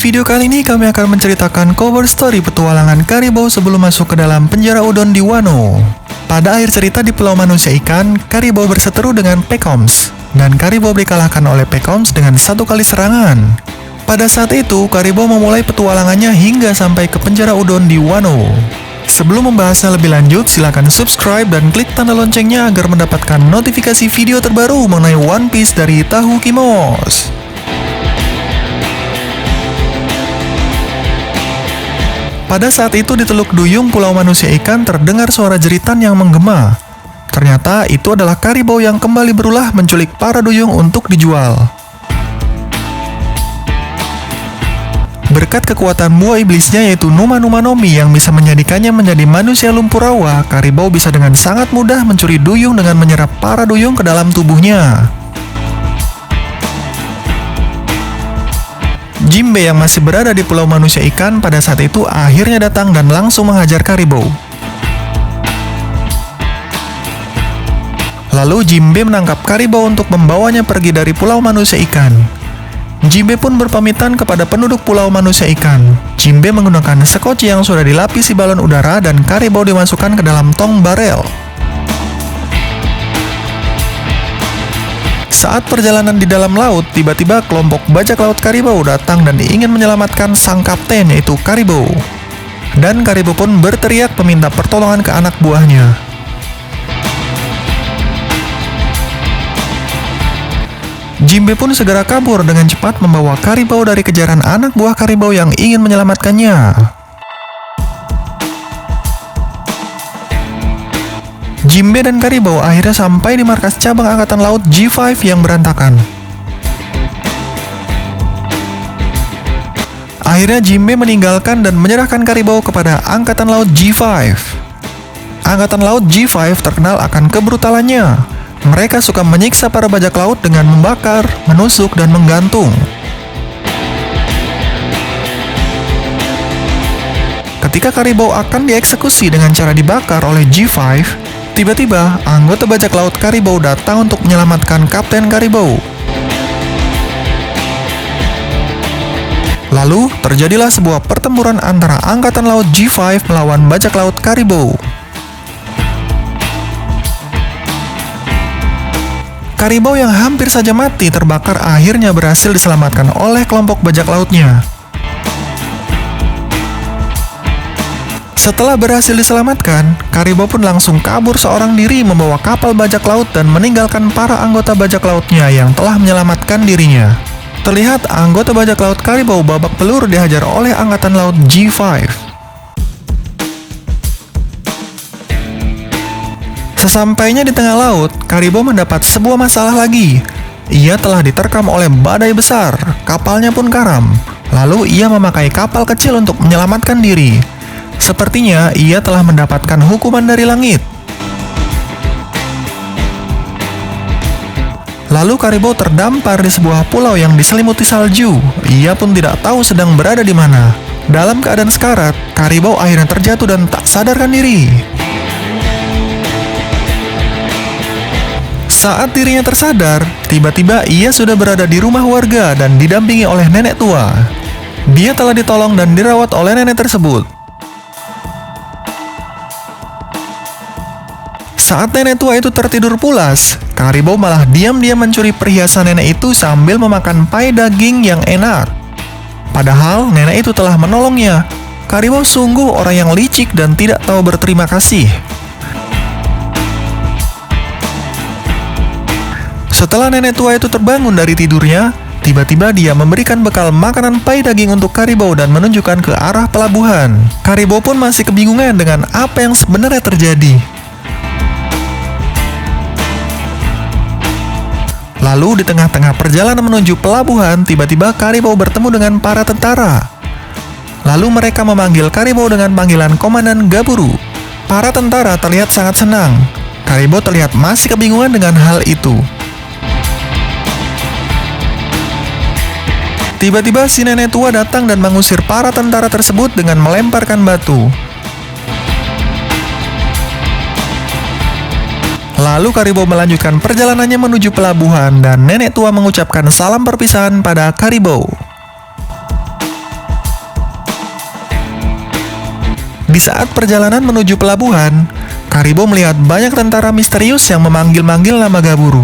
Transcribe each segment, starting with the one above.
video kali ini kami akan menceritakan cover story petualangan Karibou sebelum masuk ke dalam penjara udon di Wano. Pada akhir cerita di Pulau Manusia Ikan, Karibou berseteru dengan Pekoms, dan Karibou dikalahkan oleh Pekoms dengan 1 kali serangan. Pada saat itu, Karibou memulai petualangannya hingga sampai ke penjara udon di Wano. Sebelum membahasnya lebih lanjut, silakan subscribe dan klik tanda loncengnya agar mendapatkan notifikasi video terbaru mengenai One Piece dari Tahu Kimos. Pada saat itu di Teluk Duyung Pulau Manusia Ikan terdengar suara jeritan yang menggema. Ternyata itu adalah Karibou yang kembali berulah menculik para duyung untuk dijual. Berkat kekuatan buah iblisnya yaitu Numa Numa Nomi yang bisa menjadikannya menjadi manusia lumpur rawa, Karibou bisa dengan sangat mudah mencuri duyung dengan menyerap para duyung ke dalam tubuhnya. Jinbe yang masih berada di Pulau Manusia Ikan pada saat itu akhirnya datang dan langsung menghajar Karibou. Lalu Jinbe menangkap Karibou untuk membawanya pergi dari Pulau Manusia Ikan. Jinbe pun berpamitan kepada penduduk Pulau Manusia Ikan. Jinbe menggunakan sekoci yang sudah dilapisi balon udara dan Karibou dimasukkan ke dalam tong barel. Saat perjalanan di dalam laut, tiba-tiba kelompok bajak laut Karibou datang dan ingin menyelamatkan sang kapten yaitu Karibou. Dan Karibou pun berteriak meminta pertolongan ke anak buahnya. Jinbe pun segera kabur dengan cepat membawa Karibou dari kejaran anak buah Karibou yang ingin menyelamatkannya. Jinbe dan Karibou akhirnya sampai di markas cabang Angkatan Laut G5 yang berantakan. Akhirnya Jinbe meninggalkan dan menyerahkan Karibou kepada Angkatan Laut G5. Angkatan Laut G5 terkenal akan kebrutalannya. Mereka suka menyiksa para bajak laut dengan membakar, menusuk, dan menggantung. Ketika Karibou akan dieksekusi dengan cara dibakar oleh G5, tiba-tiba anggota bajak laut Karibou datang untuk menyelamatkan Kapten Karibou. Lalu terjadilah sebuah pertempuran antara Angkatan Laut G5 melawan bajak laut Karibou. Karibou yang hampir saja mati terbakar akhirnya berhasil diselamatkan oleh kelompok bajak lautnya. Setelah berhasil diselamatkan, Karibou pun langsung kabur seorang diri membawa kapal bajak laut dan meninggalkan para anggota bajak lautnya yang telah menyelamatkan dirinya. Terlihat anggota bajak laut Karibou babak belur dihajar oleh Angkatan Laut G5. Sesampainya di tengah laut, Karibou mendapat sebuah masalah lagi. Ia telah diterkam oleh badai besar, kapalnya pun karam. Lalu ia memakai kapal kecil untuk menyelamatkan diri. Sepertinya ia telah mendapatkan hukuman dari langit. Lalu Karibou terdampar di sebuah pulau yang diselimuti salju. Ia pun tidak tahu sedang berada di mana. Dalam keadaan sekarat, Karibou akhirnya terjatuh dan tak sadarkan diri. Saat dirinya tersadar, tiba-tiba ia sudah berada di rumah warga dan didampingi oleh nenek tua. Dia telah ditolong dan dirawat oleh nenek tersebut. Saat nenek tua itu tertidur pulas, Karibou malah diam-diam mencuri perhiasan nenek itu sambil memakan pai daging yang enak. Padahal nenek itu telah menolongnya. Karibou sungguh orang yang licik dan tidak tahu berterima kasih. Setelah nenek tua itu terbangun dari tidurnya, tiba-tiba dia memberikan bekal makanan pai daging untuk Karibou dan menunjukkan ke arah pelabuhan. Karibou pun masih kebingungan dengan apa yang sebenarnya terjadi. Lalu di tengah-tengah perjalanan menuju pelabuhan, tiba-tiba Karibou bertemu dengan para tentara. Lalu mereka memanggil Karibou dengan panggilan Komandan Gaburu. Para tentara terlihat sangat senang. Karibou terlihat masih kebingungan dengan hal itu. Tiba-tiba si nenek tua datang dan mengusir para tentara tersebut dengan melemparkan batu. Lalu Karibou melanjutkan perjalanannya menuju pelabuhan dan nenek tua mengucapkan salam perpisahan pada Karibou. Di saat perjalanan menuju pelabuhan, Karibo melihat banyak tentara misterius yang memanggil-manggil nama Gaburu.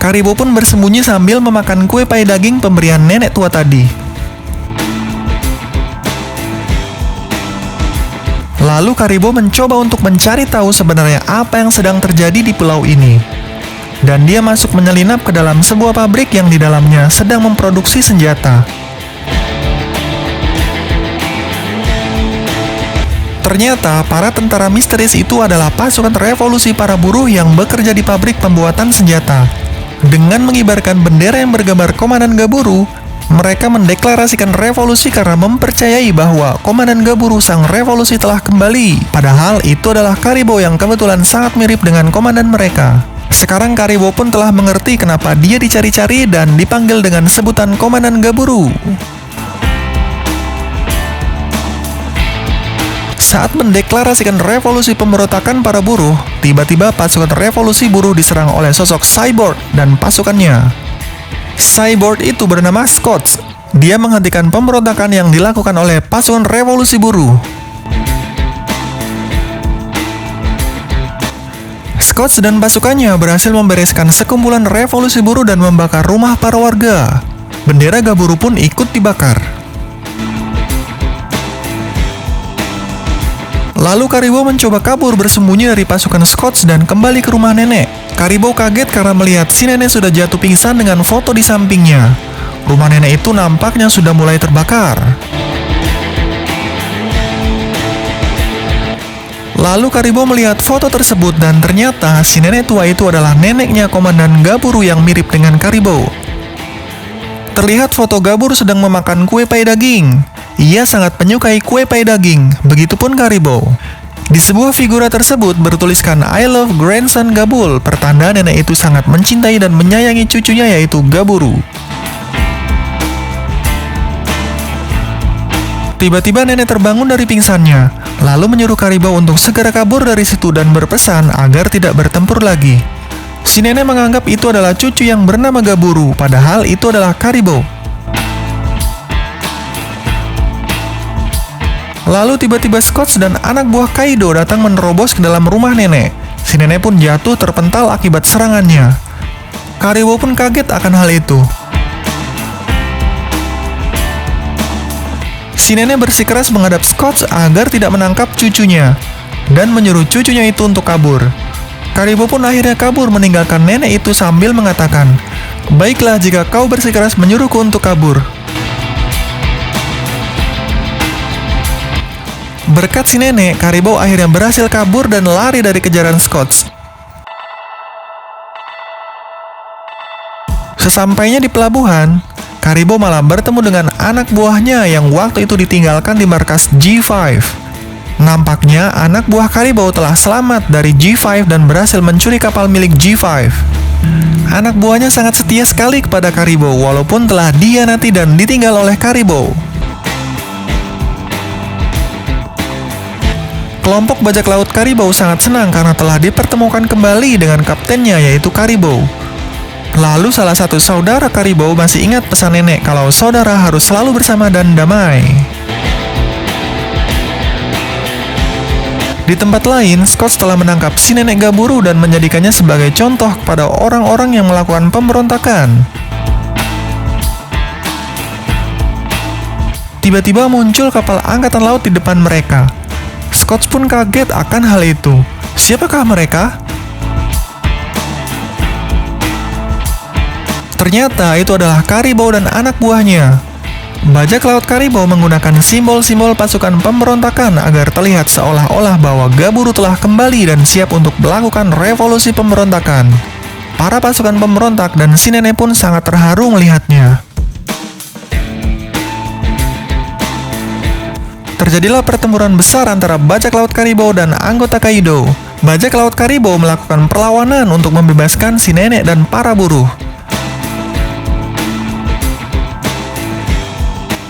Karibo pun bersembunyi sambil memakan kue pai daging pemberian nenek tua tadi. Lalu Karibo mencoba untuk mencari tahu sebenarnya apa yang sedang terjadi di pulau ini. Dan dia masuk menyelinap ke dalam sebuah pabrik yang di dalamnya sedang memproduksi senjata. Ternyata para tentara misterius itu adalah pasukan revolusi para buruh yang bekerja di pabrik pembuatan senjata. Dengan mengibarkan bendera yang bergambar Komandan Gaburu, mereka mendeklarasikan revolusi karena mempercayai bahwa Komandan Gaburu sang revolusi telah kembali. Padahal itu adalah Karibo yang kebetulan sangat mirip dengan komandan mereka. Sekarang Karibo pun telah mengerti kenapa dia dicari-cari dan dipanggil dengan sebutan Komandan Gaburu. Saat mendeklarasikan revolusi pemberontakan para buruh, tiba-tiba pasukan revolusi buruh diserang oleh sosok Cyborg dan pasukannya. Cyborg itu bernama Scott. Dia menghentikan pemberontakan yang dilakukan oleh pasukan revolusi buruh. Scott dan pasukannya berhasil membereskan sekumpulan revolusi buruh dan membakar rumah para warga. Bendera Gaburu pun ikut dibakar. Lalu Karibo mencoba kabur bersembunyi dari pasukan Scott dan kembali ke rumah nenek. Karibo kaget karena melihat si nenek sudah jatuh pingsan dengan foto di sampingnya. Rumah nenek itu nampaknya sudah mulai terbakar. Lalu Karibo melihat foto tersebut dan ternyata si nenek tua itu adalah neneknya Komandan Gaburu yang mirip dengan Karibo. Terlihat foto Gaburu sedang memakan kue pai daging. Ia sangat menyukai kue pai daging, begitupun Karibo. Di sebuah figura tersebut bertuliskan I love grandson Gabul, pertanda nenek itu sangat mencintai dan menyayangi cucunya yaitu Gaburu. Tiba-tiba nenek terbangun dari pingsannya, lalu menyuruh Karibo untuk segera kabur dari situ dan berpesan agar tidak bertempur lagi. Si nenek menganggap itu adalah cucu yang bernama Gaburu, padahal itu adalah Karibo. Lalu tiba-tiba Scott dan anak buah Kaido datang menerobos ke dalam rumah nenek. Si nenek pun jatuh terpental akibat serangannya. Karibo pun kaget akan hal itu. Si nenek bersikeras menghadap Scott agar tidak menangkap cucunya dan menyuruh cucunya itu untuk kabur. Karibo pun akhirnya kabur meninggalkan nenek itu sambil mengatakan, "Baiklah jika kau bersikeras menyuruhku untuk kabur." Berkat si nenek, Karibo akhirnya berhasil kabur dan lari dari kejaran Scott. Sesampainya di pelabuhan, Karibo malah bertemu dengan anak buahnya yang waktu itu ditinggalkan di markas G5. Nampaknya anak buah Karibo telah selamat dari G5 dan berhasil mencuri kapal milik G5. Anak buahnya sangat setia sekali kepada Karibo walaupun telah dihianati dan ditinggal oleh Karibo. Kelompok bajak laut Karibo sangat senang karena telah dipertemukan kembali dengan kaptennya yaitu Karibo. Lalu salah satu saudara Karibo masih ingat pesan nenek kalau saudara harus selalu bersama dan damai. Di tempat lain, Scott telah menangkap si nenek Gaburu dan menjadikannya sebagai contoh kepada orang-orang yang melakukan pemberontakan. Tiba-tiba muncul kapal angkatan laut di depan mereka. Scott pun kaget akan hal itu. Siapakah mereka? Ternyata itu adalah Karibo dan anak buahnya. Bajak laut Karibo menggunakan simbol-simbol pasukan pemberontakan agar terlihat seolah-olah bahwa Gaburu telah kembali dan siap untuk melakukan revolusi pemberontakan. Para pasukan pemberontak dan si nenek pun sangat terharu melihatnya. Terjadilah pertempuran besar antara bajak laut Karibo dan anggota Kaido. Bajak laut Karibo melakukan perlawanan untuk membebaskan si nenek dan para buruh.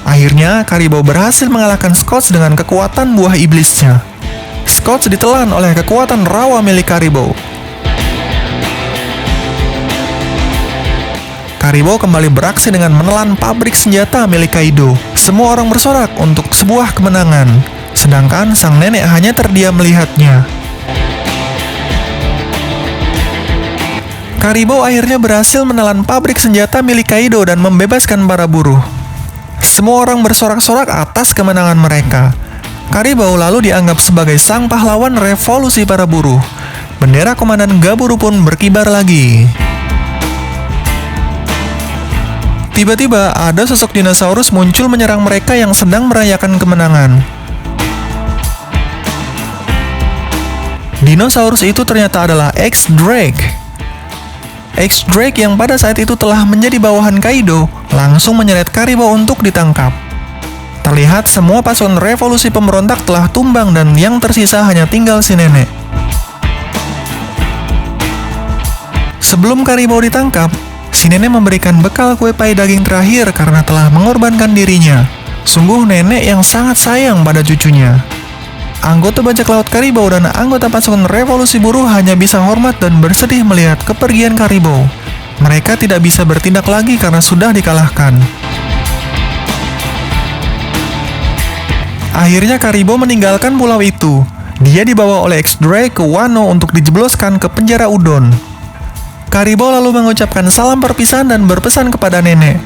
Akhirnya, Karibo berhasil mengalahkan Scott dengan kekuatan buah iblisnya. Scott ditelan oleh kekuatan rawa milik Karibo. Karibo kembali beraksi dengan menelan pabrik senjata milik Kaido. Semua orang bersorak untuk sebuah kemenangan. sedangkan sang nenek hanya terdiam melihatnya. Karibo akhirnya berhasil menelan pabrik senjata milik Kaido dan membebaskan para buruh. Semua orang bersorak-sorak atas kemenangan mereka. Karibo lalu dianggap sebagai sang pahlawan revolusi para buruh. Bendera komandan Gaburu pun berkibar lagi. Tiba-tiba ada sosok dinosaurus muncul menyerang mereka yang sedang merayakan kemenangan. Dinosaurus itu ternyata adalah X-Drake. X-Drake yang pada saat itu telah menjadi bawahan Kaido langsung menyeret Karibo untuk ditangkap. Terlihat semua pasukan revolusi pemberontak telah tumbang dan yang tersisa hanya tinggal si nenek. Sebelum Karibo ditangkap, si nenek memberikan bekal kue pai daging terakhir karena telah mengorbankan dirinya. Sungguh nenek yang sangat sayang pada cucunya. Anggota bajak laut Karibo dan anggota pasukan revolusi buruh hanya bisa hormat dan bersedih melihat kepergian Karibo. Mereka tidak bisa bertindak lagi karena sudah dikalahkan. Akhirnya Karibo meninggalkan pulau itu. Dia dibawa oleh X-Drake ke Wano untuk dijebloskan ke penjara Udon. Karibo lalu mengucapkan salam perpisahan dan berpesan kepada nenek.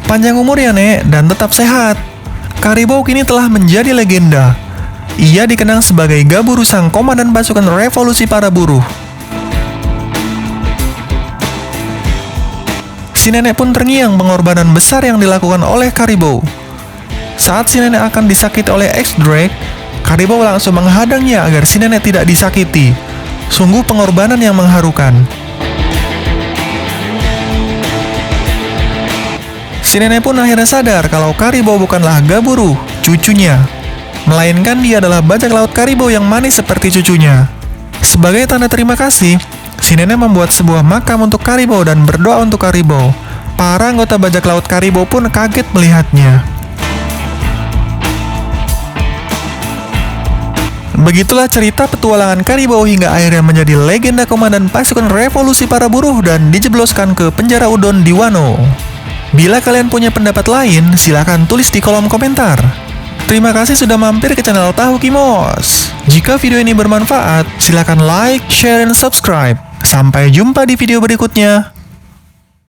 Panjang umur ya nek, dan tetap sehat. Karibo kini telah menjadi legenda. Ia dikenang sebagai Gaburu sang komandan pasukan revolusi para buruh. Si nenek pun terngiang pengorbanan besar yang dilakukan oleh Karibo. Saat si nenek akan disakiti oleh X-Drake, Karibo langsung menghadangnya agar si nenek tidak disakiti. Sungguh pengorbanan yang mengharukan. Si nenek pun akhirnya sadar kalau Karibo bukanlah Gaburu, cucunya, melainkan dia adalah bajak laut Karibo yang manis seperti cucunya. Sebagai tanda terima kasih, si nenek membuat sebuah makam untuk Karibo dan berdoa untuk Karibo. Para anggota bajak laut Karibo pun kaget melihatnya. Begitulah cerita petualangan Karibo hingga akhirnya menjadi legenda komandan pasukan revolusi para buruh dan dijebloskan ke penjara Udon di Wano. Bila kalian punya pendapat lain, silahkan tulis di kolom komentar. Terima kasih sudah mampir ke channel Tahu Kimos. Jika video ini bermanfaat, silahkan like, share, dan subscribe. Sampai jumpa di video berikutnya.